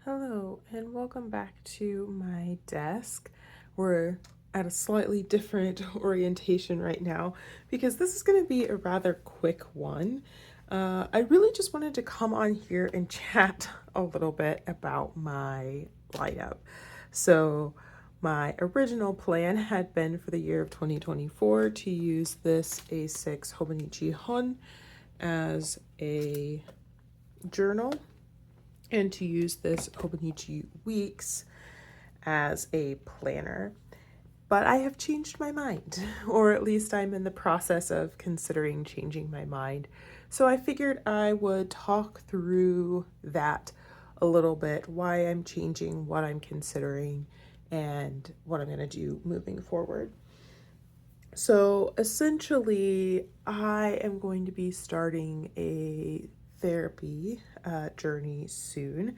Hello and welcome back to my desk. We're at a slightly different orientation right now because this is going to be a rather quick one. I really just wanted to come on here and chat a little bit about my lineup. So, my original plan had been for the year of 2024 to use this A6 Hobonichi Hon as a journal and to use this Hobonichi Weeks as a planner. But I have changed my mind, or at least I'm in the process of considering changing my mind. So I figured I would talk through that a little bit, why I'm changing, what I'm considering, and what I'm going to do moving forward. So essentially, I am going to be starting a therapy journey soon.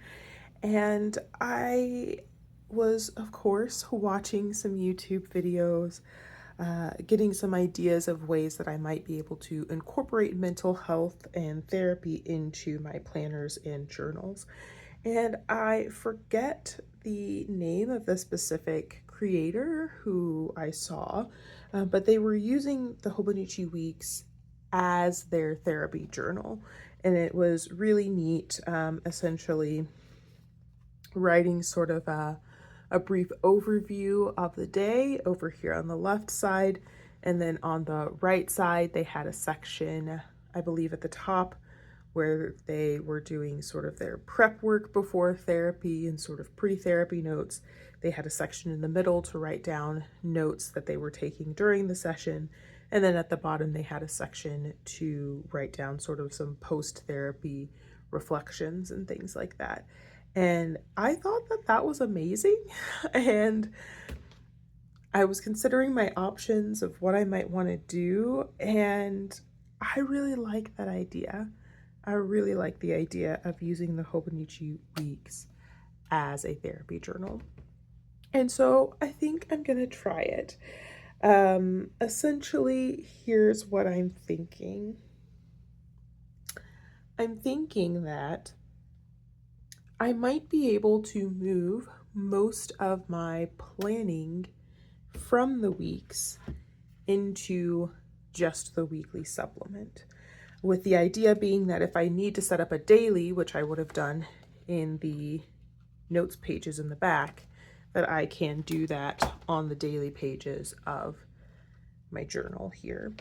And I was, of course, watching some YouTube videos, getting some ideas of ways that I might be able to incorporate mental health and therapy into my planners and journals. And I forget the name of the specific creator who I saw, but they were using the Hobonichi Weeks as their therapy journal. And it was really neat, essentially writing sort of a brief overview of the day over here on the left side. And then on the right side, they had a section, I believe at the top, where they were doing sort of their prep work before therapy and sort of pre-therapy notes. They had a section in the middle to write down notes that they were taking during the session. And then at the bottom, they had a section to write down sort of some post-therapy reflections and things like that. And I thought that that was amazing. And I was considering my options of what I might want to do. And I really like that idea. I really like the idea of using the Hobonichi Weeks as a therapy journal. And so I think I'm going to try it. Essentially, here's what I'm thinking. I'm thinking that I might be able to move most of my planning from the weeks into just the weekly supplement, with the idea being that if I need to set up a daily, which I would have done in the notes pages in the back, that I can do that on the daily pages of my journal here.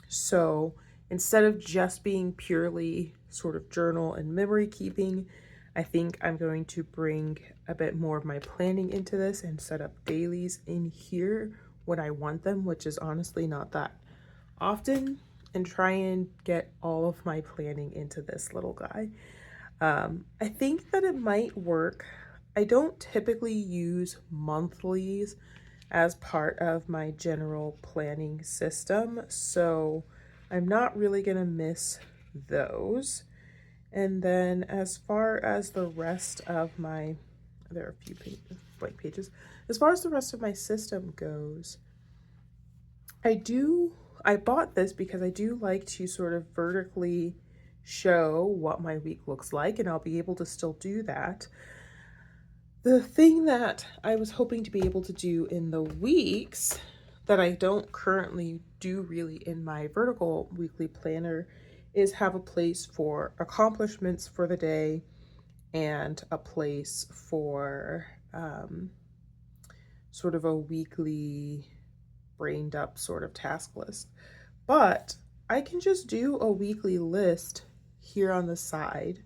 So instead of just being purely sort of journal and memory keeping, I think I'm going to bring a bit more of my planning into this and set up dailies in here when I want them, which is honestly not that often, and try and get all of my planning into this little guy. I think that it might work. I don't typically use monthlies as part of my general planning system, so I'm not really going to miss those. And then as far as the rest of my, there are a few blank pages. As far as the rest of my system goes, I bought this because I do like to sort of vertically show what my week looks like, and I'll be able to still do that. The thing that I was hoping to be able to do in the weeks that I don't currently do really in my vertical weekly planner is have a place for accomplishments for the day and a place for sort of a weekly brained up sort of task list. But I can just do a weekly list here on the side,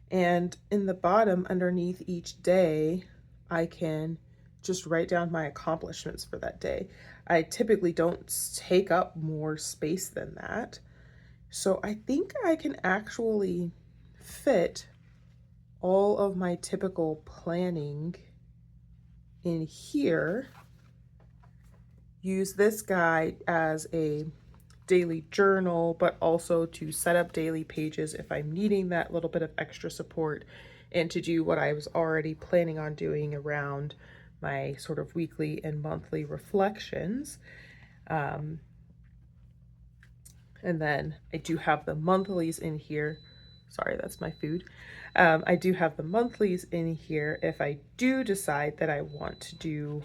and in the bottom underneath each day, I can just write down my accomplishments for that day. I typically don't take up more space than that. So I think I can actually fit all of my typical planning in here, use this guide as a daily journal, but also to set up daily pages if I'm needing that little bit of extra support, and to do what I was already planning on doing around my sort of weekly and monthly reflections. And then I do have the monthlies in here. Sorry, that's my food. I do have the monthlies in here if I do decide that I want to do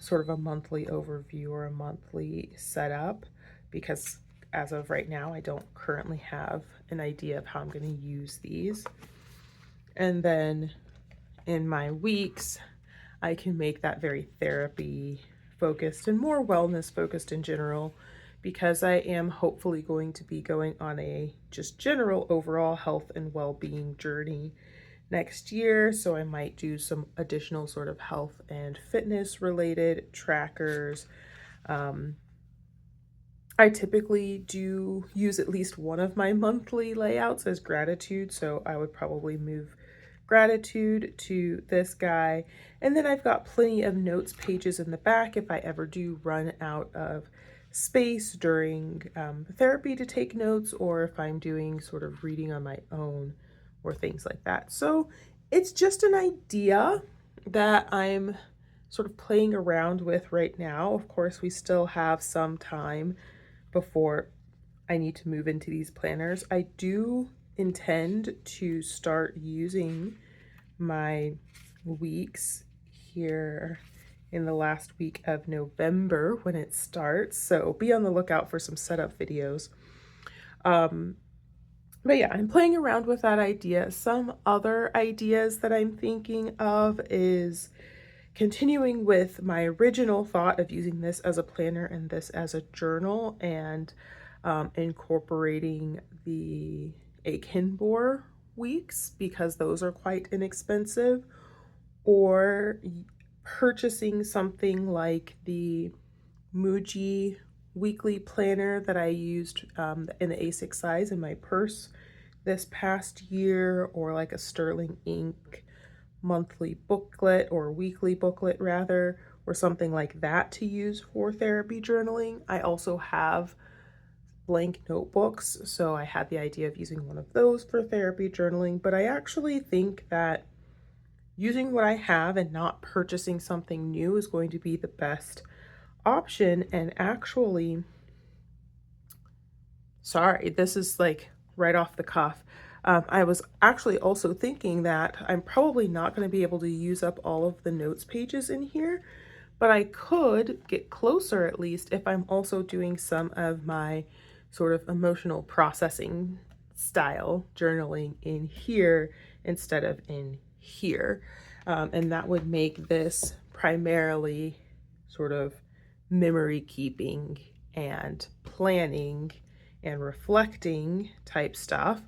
sort of a monthly overview or a monthly setup, because as of right now, I don't currently have an idea of how I'm going to use these. And then in my weeks, I can make that very therapy focused and more wellness focused in general, because I am hopefully going to be going on a just general overall health and well-being journey next year. So I might do some additional sort of health and fitness related trackers. I typically do use at least one of my monthly layouts as gratitude, so I would probably move gratitude to this guy. And then I've got plenty of notes pages in the back if I ever do run out of space during therapy to take notes, or if I'm doing sort of reading on my own or things like that. So it's just an idea that I'm sort of playing around with right now. Of course, we still have some time before I need to move into these planners. I do intend to start using my weeks here in the last week of November when it starts, so be on the lookout for some setup videos. But yeah, I'm playing around with that idea. Some other ideas that I'm thinking of is continuing with my original thought of using this as a planner and this as a journal, and incorporating the Akinbor weeks, because those are quite inexpensive, or purchasing something like the Muji weekly planner that I used in the A6 size in my purse this past year, or like a Sterling Ink monthly booklet or weekly booklet rather, or something like that to use for therapy journaling. I also have blank notebooks, so I had the idea of using one of those for therapy journaling, but I actually think that using what I have and not purchasing something new is going to be the best option. And actually, sorry, this is like right off the cuff. I was actually also thinking that I'm probably not going to be able to use up all of the notes pages in here, but I could get closer at least if I'm also doing some of my sort of emotional processing style journaling in here instead of in here. And that would make this primarily sort of memory keeping and planning and reflecting type stuff,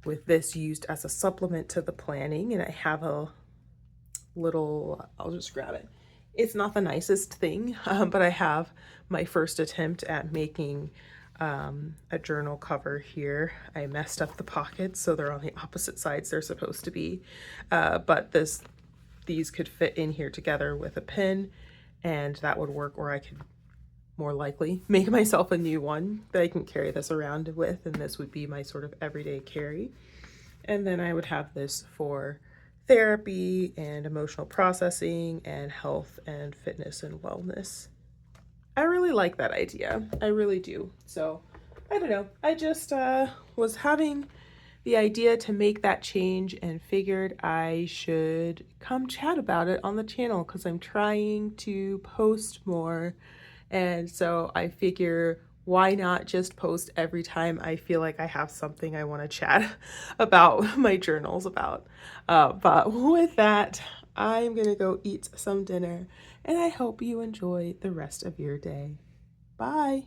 with this used as a supplement to the planning. And I have a little, I'll just grab it. It's not the nicest thing, but I have my first attempt at making a journal cover here. I messed up the pockets, so they're on the opposite sides they're supposed to be. But these could fit in here together with a pin, and that would work, or I could more likely make myself a new one that I can carry this around with, and this would be my sort of everyday carry. And then I would have this for therapy and emotional processing and health and fitness and wellness. I really like that idea. I really do. So I don't know. I just was having the idea to make that change and figured I should come chat about it on the channel, because I'm trying to post more. And so I figure, why not just post every time I feel like I have something I want to chat about my journals about. But with that, I'm going to go eat some dinner, and I hope you enjoy the rest of your day. Bye.